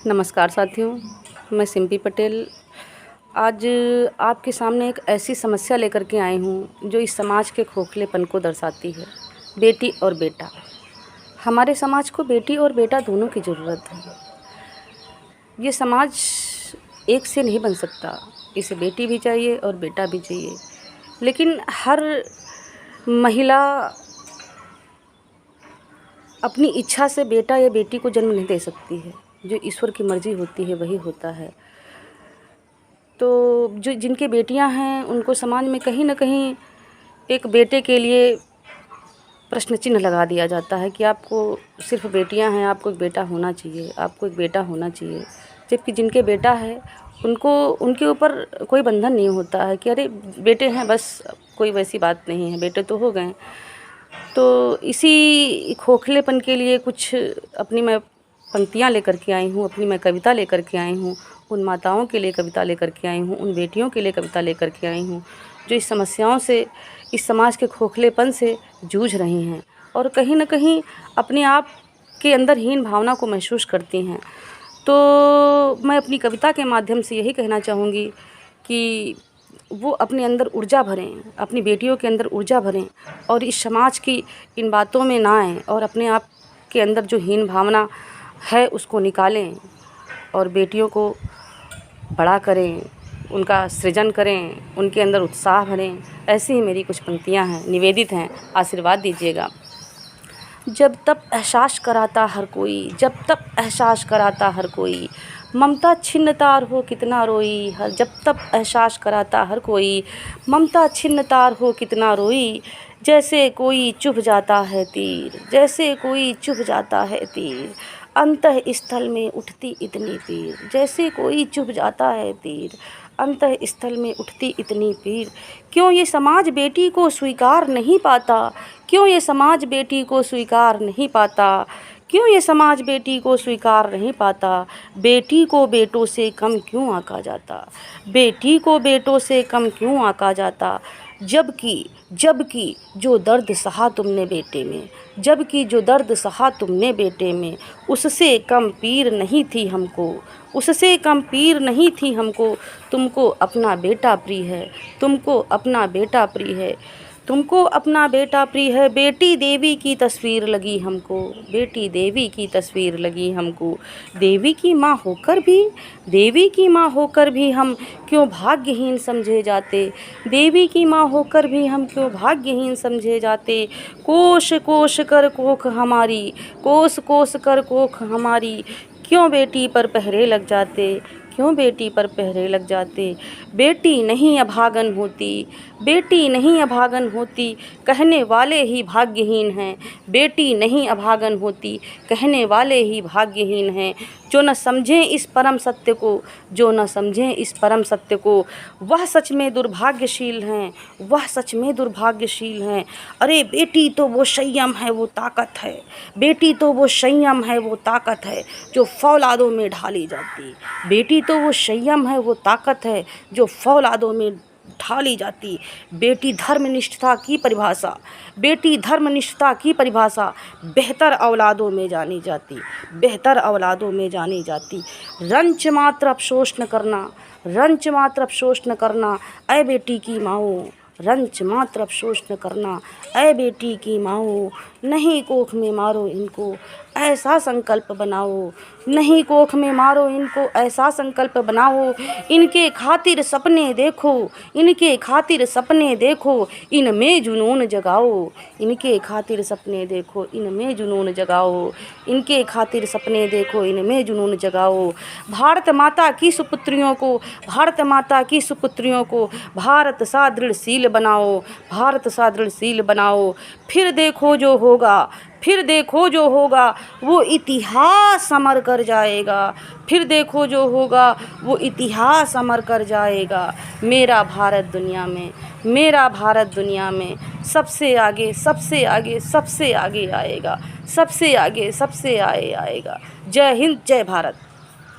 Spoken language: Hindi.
नमस्कार साथियों, मैं सिम्पी पटेल आज आपके सामने एक ऐसी समस्या लेकर के आई हूँ जो इस समाज के खोखलेपन को दर्शाती है। बेटी और बेटा, हमारे समाज को बेटी और बेटा दोनों की ज़रूरत है। ये समाज एक से नहीं बन सकता, इसे बेटी भी चाहिए और बेटा भी चाहिए। लेकिन हर महिला अपनी इच्छा से बेटा या बेटी को जन्म नहीं दे सकती है। जो ईश्वर की मर्ज़ी होती है वही होता है। तो जो जिनके बेटियां हैं उनको समाज में कहीं ना कहीं एक बेटे के लिए प्रश्न चिन्ह लगा दिया जाता है कि आपको सिर्फ बेटियां हैं, आपको एक बेटा होना चाहिए, आपको एक बेटा होना चाहिए। जबकि जिनके बेटा है उनको उनके ऊपर कोई बंधन नहीं होता है कि अरे बेटे हैं बस, कोई वैसी बात नहीं है, बेटे तो हो गए। तो इसी खोखलेपन के लिए कुछ अपनी मैं पंक्तियाँ लेकर के आई हूँ, अपनी मैं कविता लेकर के आई हूँ। उन माताओं के लिए कविता लेकर के आई हूँ, उन बेटियों के लिए कविता लेकर के आई हूँ जो इस समस्याओं से, इस समाज के खोखलेपन से जूझ रही हैं और कहीं न कहीं अपने आप के अंदर हीन भावना को महसूस करती हैं। तो मैं अपनी कविता के माध्यम से यही कहना चाहूँगी कि वो अपने अंदर ऊर्जा भरें, अपनी बेटियों के अंदर ऊर्जा भरें और इस समाज की इन बातों में ना आएँ और अपने आप के अंदर जो हीन भावना है उसको निकालें और बेटियों को बड़ा करें, उनका सृजन करें, उनके अंदर उत्साह भरें। ऐसी ही मेरी कुछ पंक्तियाँ हैं, निवेदित हैं, आशीर्वाद दीजिएगा। जब तब एहसास कराता हर कोई, जब तब एहसास कराता हर कोई, ममता छिन्न तार हो कितना रोई। हर जब तब एहसास कराता हर कोई, ममता छिन्न तार हो कितना रोई। जैसे कोई चुभ जाता है तीर, जैसे कोई चुभ जाता है तीर, अंतः स्थल में उठती इतनी पीर। जैसे कोई चुभ जाता है तीर, अंतः स्थल में उठती इतनी पीर। क्यों ये समाज बेटी को स्वीकार नहीं पाता, क्यों ये समाज बेटी को स्वीकार नहीं पाता, क्यों ये समाज बेटी को स्वीकार नहीं पाता। बेटी को बेटों से कम क्यों आंका जाता, बेटी को बेटों से कम क्यों आंका जाता। जबकि जो दर्द सहा तुमने बेटे में, जबकि जो दर्द सहा तुमने बेटे में, उससे कम पीर नहीं थी हमको, उससे कम पीर नहीं थी हमको। तुमको अपना बेटा प्रिय है, तुमको अपना बेटा प्रिय है, तुमको अपना बेटा प्रिय है। बेटी देवी की तस्वीर लगी हमको, बेटी देवी की तस्वीर लगी हमको। देवी की माँ होकर भी, देवी की माँ होकर भी हम क्यों भाग्यहीन समझे जाते, देवी की माँ होकर भी हम क्यों भाग्यहीन समझे जाते। कोष कोष कर कोख हमारी, कोस कोस कर कोख हमारी, क्यों बेटी पर पहरे लग जाते, क्यों बेटी पर पहरे लग जाते। बेटी नहीं अभागन होती, बेटी नहीं अभागन होती, कहने वाले ही भाग्यहीन हैं। बेटी नहीं अभागन होती, कहने वाले ही भाग्यहीन हैं। जो न समझें इस परम सत्य को, जो न समझें इस परम सत्य को, वह सच में दुर्भाग्यशील हैं, वह सच में दुर्भाग्यशील हैं। अरे बेटी तो वो संयम है, वो ताकत है, बेटी तो वो संयम है, वो ताकत है जो फौलादों में ढाली जाती। बेटी तो वो संयम है, वो ताकत है जो फौलादों में ढाली जाती। बेटी धर्मनिष्ठता की परिभाषा, बेटी धर्मनिष्ठता की परिभाषा बेहतर औलादों में जानी जाती, बेहतर औलादों में जानी जाती। रंच मात्र अफसोस न करना, रंच मात्र अफसोस न करना, ऐ बेटी की माओ, रंच मात्र अफसोस न करना, ऐ बेटी की माओ। नहीं कोख में मारो इनको, ऐसा संकल्प बनाओ, नहीं कोख में मारो इनको, ऐसा संकल्प बनाओ। इनके खातिर सपने देखो, इनके खातिर सपने देखो, इनमें जुनून जगाओ, इनके खातिर सपने देखो, इनमें जुनून जगाओ, इनके खातिर सपने देखो, इनमें जुनून जगाओ। भारत माता की सुपुत्रियों को, भारत माता की सुपुत्रियों को भारत सा दृढ़शील बनाओ, भारत सा दृढ़शील बनाओ। फिर देखो जो होगा, फिर देखो जो होगा, वो इतिहास अमर कर जाएगा, फिर देखो जो होगा, वो इतिहास अमर कर जाएगा। मेरा भारत दुनिया में, मेरा भारत दुनिया में सबसे आगे, सबसे आगे, सबसे आगे आएगा, सबसे आगे, सबसे आगे आएगा। जय हिंद, जय भारत।